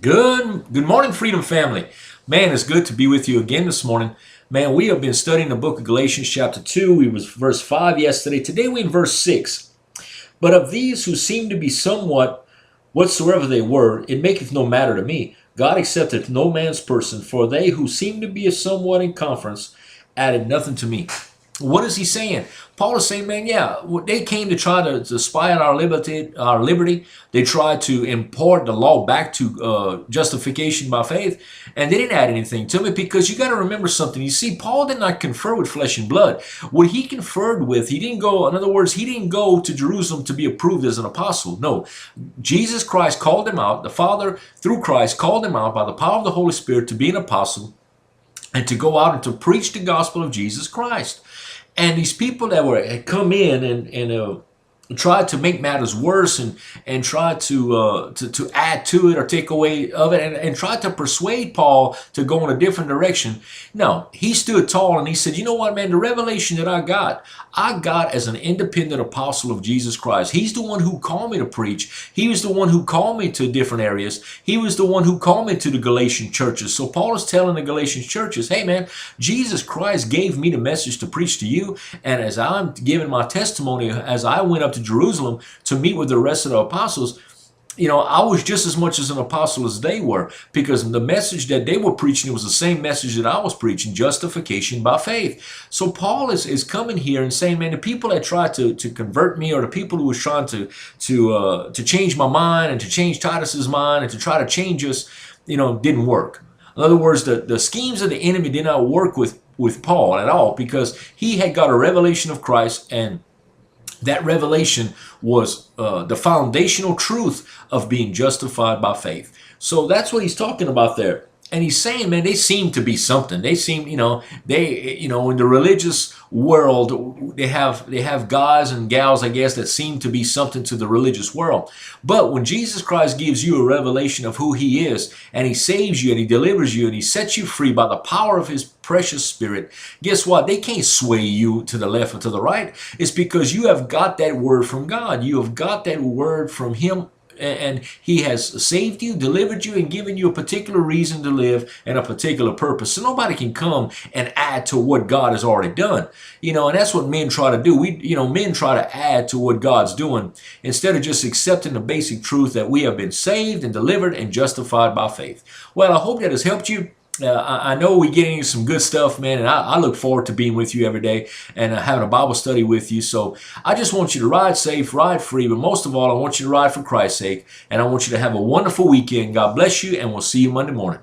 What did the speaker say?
Good morning, Freedom Family. Man, it's good to be with you again this morning. Man, we have been studying the book of Galatians chapter 2. We was verse 5 yesterday. Today we in verse 6. But of these who seem to be somewhat whatsoever they were, it maketh no matter to me. God accepteth no man's person, for they who seem to be a somewhat in conference added nothing to me. What is he saying? Paul is saying, man, yeah, they came to try to spy on our liberty. They tried to import the law back to justification by faith, and they didn't add anything to me because you got to remember something. You see, Paul did not confer with flesh and blood. What he conferred with, he didn't go, in other words, he didn't go to Jerusalem to be approved as an apostle. No, Jesus Christ called him out. The Father, through Christ, called him out by the power of the Holy Spirit to be an apostle and to go out and to preach the gospel of Jesus Christ. And these people that had come in and tried to make matters worse and tried to add to it or take away of it and tried to persuade Paul to go in a different direction. No, he stood tall and he said, you know what, man, the revelation that I got as an independent apostle of Jesus Christ. He's the one who called me to preach. He was the one who called me to different areas. He was the one who called me to the Galatian churches. So Paul is telling the Galatian churches, hey man, Jesus Christ gave me the message to preach to you. And as I'm giving my testimony, as I went up to Jerusalem to meet with the rest of the apostles, I was just as much as an apostle as they were, because the message that they were preaching was the same message that I was preaching, justification by faith. So Paul is coming here and saying, man, the people that tried to convert me, or the people who was trying to change my mind and to change Titus's mind and to try to change us, didn't work. In other words, the schemes of the enemy did not work with Paul at all, because he had got a revelation of Christ, and that revelation was the foundational truth of being justified by faith. So that's what he's talking about there. And he's saying, man, they seem to be something. They seem, in the religious world, they have guys and gals, I guess, that seem to be something to the religious world. But when Jesus Christ gives you a revelation of who he is, and he saves you and he delivers you and he sets you free by the power of his precious spirit, guess what? They can't sway you to the left or to the right. It's because you have got that word from God. You have got that word from him. And he has saved you, delivered you, and given you a particular reason to live and a particular purpose. So nobody can come and add to what God has already done. And that's what men try to do. Men try to add to what God's doing instead of just accepting the basic truth that we have been saved and delivered and justified by faith. Well, I hope that has helped you. I know we're getting some good stuff, man, and I look forward to being with you every day and having a Bible study with you. So I just want you to ride safe, ride free, but most of all, I want you to ride for Christ's sake, and I want you to have a wonderful weekend. God bless you, and we'll see you Monday morning.